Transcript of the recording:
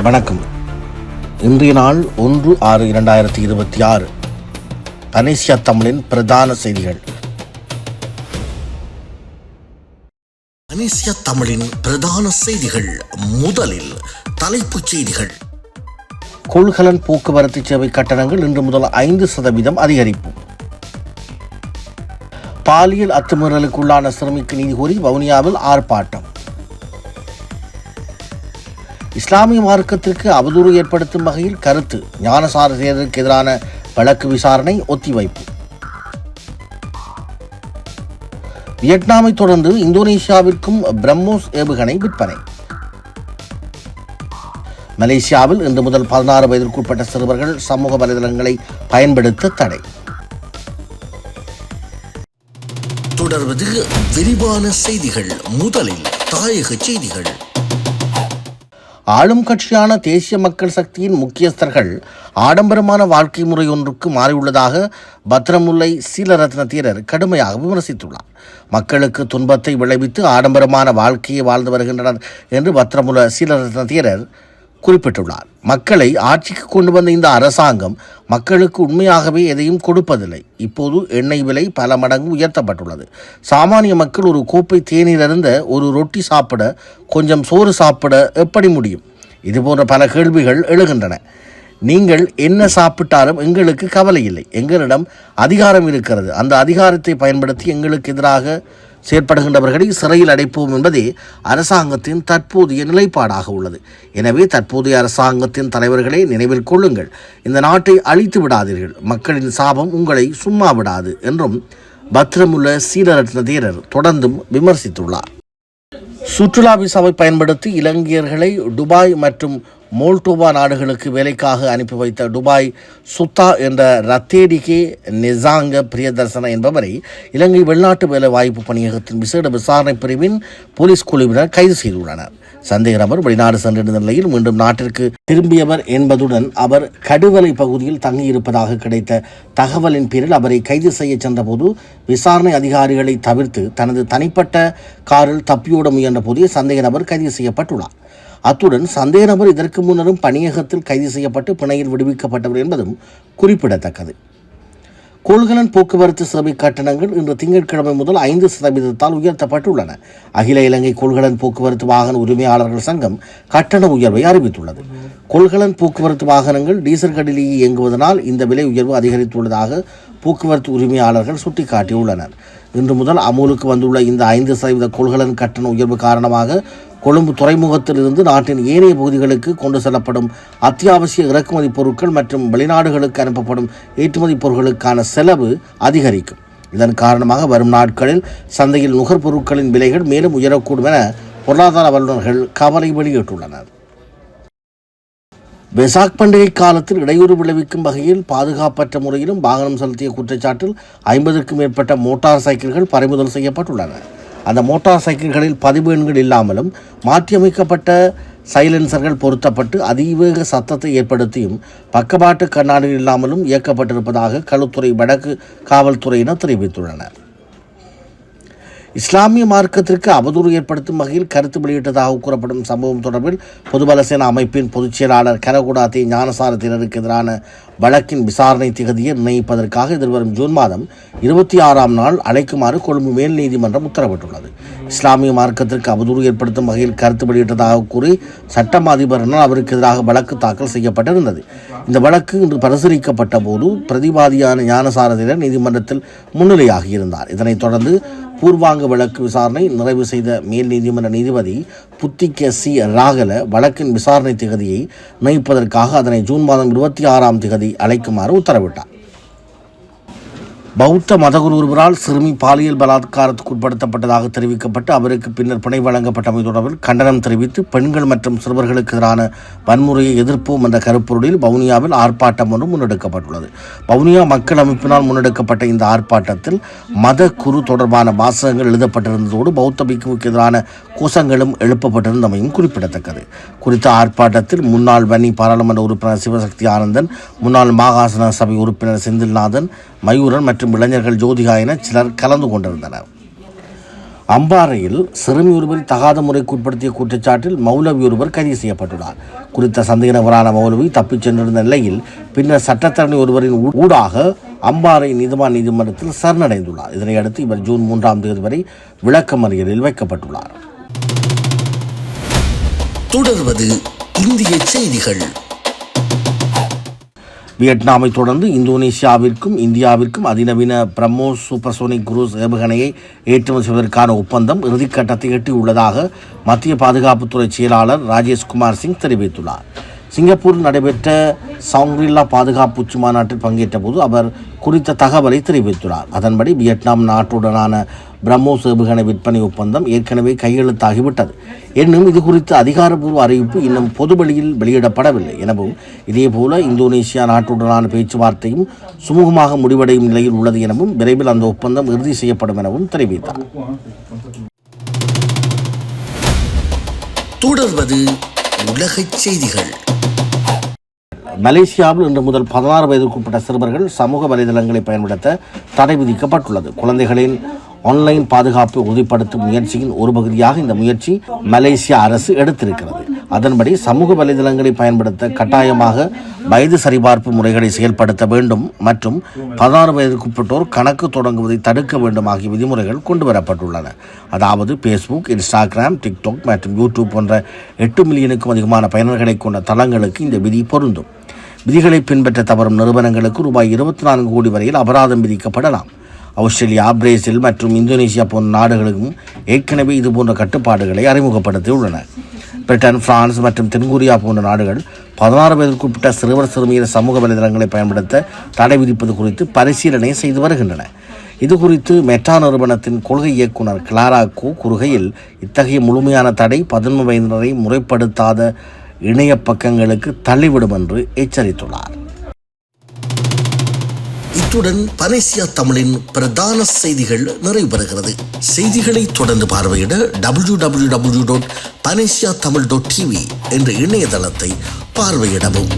வணக்கம். இன்றைய நாள் 1/6/2026. தனிசியா தமிழின் பிரதான செய்திகள். தனிசியா தமிழின் பிரதான செய்திகள். முதலில் தலைப்புச் செய்திகள். கொள்கலன் போக்குவரத்து சேவை கட்டணங்கள் இன்று முதல் 5% அதிகரிப்பு. பாலியல் அத்துமீறலுக்குள்ளான சிறுமிக்கு நீதி கோரி வவுனியாவில் ஆர்ப்பாட்டம். இஸ்லாமிய மார்க்கத்திற்கு அவதூறு ஏற்படுத்தும் வகையில் கருத்து, ஞானசார தேரருக்கு எதிரான வழக்கு விசாரணை ஒத்திவைப்பு. வியட்நாமை தொடர்ந்து இந்தோனேசியாவிற்கும் பிரம்மோஸ் ஏவுகணை விற்பனை. மலேசியாவில் இன்று முதல் 16 வயதிற்குட்பட்ட சிறுவர்கள் சமூக வலைதளங்களை பயன்படுத்த தடை. தொடர்வது விரிவான செய்திகள். முதலில் தாயக செய்திகள். ஆளும் கட்சியான தேசிய மக்கள் சக்தியின் முக்கியஸ்தர்கள் ஆடம்பரமான வாழ்க்கை முறை ஒன்றுக்கு மாறியுள்ளதாக பத்ரமுல்லை சீலரத்ன தேரர் கடுமையாக விமர்சித்துள்ளார். மக்களுக்கு துன்பத்தை விளைவித்து ஆடம்பரமான வாழ்க்கையை வாழ்ந்து வருகின்றனர் என்று பத்ரமுல்லை சீலரத்ன தேரர் குறிப்பிட்டுள்ளார். மக்களை ஆட்சிக்கு கொண்டு வந்த இந்த அரசாங்கம் மக்களுக்கு உண்மையாகவே எதையும் கொடுப்பதில்லை. இப்போது எண்ணெய் விலை பல மடங்கு உயர்த்தப்பட்டுள்ளது. சாமானிய மக்கள் ஒரு கோப்பை தேநீர் அருந்த, ஒரு ரொட்டி சாப்பிட, கொஞ்சம் சோறு சாப்பிட எப்படி முடியும்? இதுபோன்ற பல கேள்விகள் எழுகின்றன. நீங்கள் என்ன சாப்பிட்டாலும் எங்களுக்கு கவலை இல்லை. எங்களிடம் அதிகாரம் இருக்கிறது. அந்த அதிகாரத்தை பயன்படுத்தி எங்களுக்கு எதிராக செயற்படுகின்றவர்களை சிறையில் அடைப்போம் என்பதே அரசாங்கத்தின் தற்போதைய நிலைப்பாடாக உள்ளது. எனவே தற்போதைய அரசாங்கத்தின் தலைவர்களே, நினைவில் கொள்ளுங்கள், இந்த நாட்டை அழித்து விடாதீர்கள். மக்களின் சாபம் உங்களை சும்மா விடாது என்றும் பத்ரமுல்ல சீலரத்ன தேரர் தொடர்ந்தும் விமர்சித்துள்ளார். சுற்றுலா விசாவை பயன்படுத்தி இலங்கையர்களை துபாய் மற்றும் மோல்டோவா நாடுகளுக்கு வேலைக்காக அனுப்பி வைத்த துபாய் சுத்தா என்ற ரத்தேடிகே நெசாங்க பிரியதர்சன என்பவரை இலங்கை வெளிநாட்டு வேலை வாய்ப்பு பணியகத்தின் விசேட விசாரணை பிரிவின் போலீஸ் குழுவினர் கைது செய்துள்ளனர். சந்தேக நபர் வெளிநாடு சென்றிருந்த நிலையில் மீண்டும் நாட்டிற்கு திரும்பியவர் என்பதுடன் அவர் கடுவலை பகுதியில் தங்கியிருப்பதாக கிடைத்த தகவலின் பேரில் அவரை கைது செய்ய சென்றபோது விசாரணை அதிகாரிகளை தவிர்த்து தனது தனிப்பட்ட காரில் தப்பியோட முயன்ற போதே சந்தேக நபர் கைது செய்யப்பட்டுள்ளார். அத்துடன் சந்தேக நபர் இதற்கு முன்னரும் பணியகத்தில் கைது செய்யப்பட்டு பிணையில் விடுவிக்கப்பட்டவர் என்பதும் குறிப்பிடத்தக்கது. கொள்கலன் போக்குவரத்து சேவை கட்டணங்கள் இன்று திங்கட்கிழமை முதல் 5% உயர்த்தப்பட்டுள்ளன. அகில இலங்கை கொள்கலன் போக்குவரத்து வாகன உரிமையாளர்கள் சங்கம் கட்டண உயர்வை அறிவித்துள்ளது. கொள்கலன் போக்குவரத்து வாகனங்கள் டீசல்களிலேயே இயங்குவதனால் இந்த விலை உயர்வு அதிகரித்துள்ளதாக போக்குவரத்து உரிமையாளர்கள் சுட்டிக்காட்டியுள்ளனர். இன்று முதல் அமலுக்கு வந்துள்ள இந்த 5% கொள்கலன் கட்டண உயர்வு காரணமாக கொழும்பு துறைமுகத்தில் இருந்து நாட்டின் ஏனைய பகுதிகளுக்கு கொண்டு செல்லப்படும் அத்தியாவசிய இறக்குமதி பொருட்கள் மற்றும் வெளிநாடுகளுக்கு அனுப்பப்படும் ஏற்றுமதி பொருட்களுக்கான செலவு அதிகரிக்கும். இதன் காரணமாக வரும் நாட்களில் சந்தையில் நுகர்பொருட்களின் விலைகள் மேலும் உயரக்கூடும் என பொருளாதார வல்லுநர்கள் கவலை வெளியிட்டுள்ளனர். வெசாக் பண்டிகை காலத்தில் இடையூறு விளைவிக்கும் வகையில் பாதுகாப்பற்ற முறையிலும் வாகனம் செலுத்திய குற்றச்சாட்டில் 50க்கும் மேற்பட்ட மோட்டார் சைக்கிள்கள் பறிமுதல் செய்யப்பட்டுள்ளன. அந்த மோட்டார் சைக்கிள்களில் பதிவு எண்கள் இல்லாமலும் மாற்றியமைக்கப்பட்ட சைலன்சர்கள் பொருத்தப்பட்டு அதிவேக சத்தத்தை ஏற்படுத்தியும் பக்கவாட்டு கண்ணாடிகள் இல்லாமலும் இயக்கப்பட்டிருப்பதாக களுத்துறை வடக்கு காவல்துறையினர் தெரிவித்துள்ளனர். இஸ்லாமிய மார்க்கத்திற்கு அவதூறு ஏற்படுத்தும் வகையில் கருத்து வெளியிட்டதாக கூறப்படும் சம்பவம் தொடர்பில் பொதுபலசேனா அமைப்பின் பொதுச் செயலாளர் கரகுடாத்தே ஞானசார தேரருக்கு எதிரான வழக்கின் விசாரணை திகதியை நிர்ணயிப்பதற்காக எதிர்வரும் ஜூன் மாதம் 26ஆம் நாள் அழைக்குமாறு கொழும்பு மேல் நீதிமன்றம் உத்தரவிட்டுள்ளது. இஸ்லாமிய மார்க்கத்திற்கு அவதூறு ஏற்படுத்தும் வகையில் கருத்து வெளியிட்டதாக கூறி சட்டம் அதிபரினால் அவருக்கு எதிராக வழக்கு தாக்கல் செய்யப்பட்டிருந்தது. இந்த வழக்கு இன்று பரிசீலிக்கப்பட்ட போது பிரதிவாதியான ஞானசார தேரர் நீதிமன்றத்தில் முன்னிலையாகியிருந்தார். இதனைத் தொடர்ந்து பூர்வாங்க வழக்கு விசாரணை நிறைவு செய்த மேல் நீதிமன்ற நீதிபதி புத்திக சி ராகல வழக்கின் விசாரணை திகதியை நிர்ணயிப்பதற்காக அதனை ஜூன் மாதம் 26ஆம் திகதி அழைக்குமாறு உத்தரவிட்டார். பௌத்த மதகுரு ஒருவரால் சிறுமி பாலியல் பலாத்காரத்துக்கு உட்படுத்தப்பட்டதாக தெரிவிக்கப்பட்டு அவருக்கு பின்னர் பிணை வழங்கப்பட்டமை தொடர்பில் கண்டனம் தெரிவித்து பெண்கள் மற்றும் சிறுவர்களுக்கு எதிரான வன்முறையை எதிர்ப்போம் என்ற கருப்பொருளில் வவுனியாவில் ஆர்ப்பாட்டம் ஒன்று முன்னெடுக்கப்பட்டுள்ளது. வவுனியா மக்கள் அமைப்பினால் முன்னெடுக்கப்பட்ட இந்த ஆர்ப்பாட்டத்தில் மத குரு தொடர்பான வாசகங்கள் எழுதப்பட்டிருந்ததோடு பௌத்த பிக்குவுக்கு எதிரான கோஷங்களும் எழுப்பப்பட்டிருந்தமையும் குறிப்பிடத்தக்கது. குறித்த ஆர்ப்பாட்டத்தில் முன்னாள் வன்னி பாராளுமன்ற உறுப்பினர் சிவசக்தி ஆனந்தன், முன்னாள் மாகாண சபை உறுப்பினர் செந்தில்நாதன், மயூரன் மற்றும் இளைஞர்கள் ஜோதிகா என சிலர் கலந்து கொண்டிருந்தனர். அம்பாறையில் சிறுமி ஒருவரை தகாத முறைக்கு உட்படுத்திய குற்றச்சாட்டில் மௌலவி ஒருவர் கைது செய்யப்பட்டுள்ளார். குறித்த சந்தேக நபரான மௌலவி தப்பிச் சென்றிருந்த நிலையில் பின்னர் சட்டத்தரணி ஒருவரின் ஊடாக அம்பாறை நீதிவான் நீதிமன்றத்தில் சரணடைந்துள்ளார். இதனையடுத்து இவர் ஜூன் 3ஆம் தேதி வரை விளக்கமறியலில் வைக்கப்பட்டுள்ளார். தொடர்வது இந்திய செய்திகள். வியட்நாமை தொடர்ந்து இந்தோனேசியாவிற்கும் இந்தியாவிற்கும் அதிநவீன பிரம்மோஸ் சூப்பர்சோனிக் குரூஸ் ஏவுகணையை ஏற்றுமதி செய்வதற்கான ஒப்பந்தம் இறுதிக்கட்டத்தை எட்டியுள்ளதாக மத்திய பாதுகாப்புத்துறை செயலாளர் ராஜேஷ்குமார் சிங் தெரிவித்துள்ளார். சிங்கப்பூரில் நடைபெற்ற சாங்க்ரிலா பாதுகாப்பு உச்சி மாநாட்டில் பங்கேற்ற போது அவர் குறித்த தகவலை தெரிவித்துள்ளார். அதன்படி வியட்நாம் நாட்டுடனான பிரம்மோஸ் ஏவுகணை விற்பனை ஒப்பந்தம் ஏற்கனவே கையெழுத்தாகிவிட்டது. எனினும் இது குறித்த அதிகாரப்பூர்வ அறிவிப்பு இன்னும் பொதுவெளியில் வெளியிடப்படவில்லை எனவும், இதேபோல இந்தோனேசியா நாட்டுடனான பேச்சுவார்த்தையும் சுமூகமாக முடிவடையும் நிலையில் உள்ளது எனவும், விரைவில் அந்த ஒப்பந்தம் இறுதி செய்யப்படும் எனவும் தெரிவித்தார். தொடர்வது உலகச் செய்திகள். மலேசியாவில் இன்று முதல் 16 வயதுக்குட்பட்ட சிறுவர்கள் சமூக வலைதளங்களை பயன்படுத்த தடை விதிக்கப்பட்டுள்ளது. குழந்தைகளின் ஆன்லைன் பாதுகாப்பை உறுதிப்படுத்தும் முயற்சியின் ஒரு பகுதியாக இந்த முயற்சி மலேசிய அரசு எடுத்திருக்கிறது. அதன்படி சமூக வலைதளங்களை பயன்படுத்த கட்டாயமாக வயது சரிபார்ப்பு முறைகளை செயல்படுத்த வேண்டும் மற்றும் 16 வயதுக்குட்பட்டோர் கணக்கு தொடங்குவதை தடுக்க வேண்டும் ஆகிய விதிமுறைகள் கொண்டுவரப்பட்டுள்ளன. அதாவது ஃபேஸ்புக், இன்ஸ்டாகிராம், டிக்டாக் மற்றும் யூடியூப் போன்ற 8 மில்லியனுக்கும் அதிகமான பயனர்களை கொண்ட தளங்களுக்கு இந்த விதி பொருந்தும். விதிகளை பின்பற்ற தவறும் நிறுவனங்களுக்கு ரூபாய் 24 கோடி வரையில் அபராதம் விதிக்கப்படலாம். ஆஸ்திரேலியா, பிரேசில் மற்றும் இந்தோனேசியா போன்ற நாடுகளுக்கும் ஏற்கனவே இதுபோன்ற கட்டுப்பாடுகளை அறிமுகப்படுத்தியுள்ளன. பிரிட்டன், பிரான்ஸ் மற்றும் தென்கொரியா போன்ற நாடுகள் 16 வயதிற்குட்பட்ட சிறுவர் சிறுமியர் சமூக வலைதளங்களை பயன்படுத்த தடை விதிப்பது குறித்து பரிசீலனை செய்து வருகின்றன. இது குறித்து மெட்டா நிறுவனத்தின் கொள்கை இயக்குனர் கிளாரா கோ கூறுகையில், இத்தகைய முழுமையான தடை 11 வயதினரை முறைப்படுத்தாத இணைய பக்கங்களுக்கு தள்ளிவிடும் என்று எச்சரித்துள்ளார். இத்துடன் பனேசியா தமிழின் பிரதான செய்திகள் நிறைவு பெறுகிறது. செய்திகளை தொடர்ந்து பார்வையிட www.panesiatamil.tv என்ற இணையதளத்தை பார்வையிடவும்.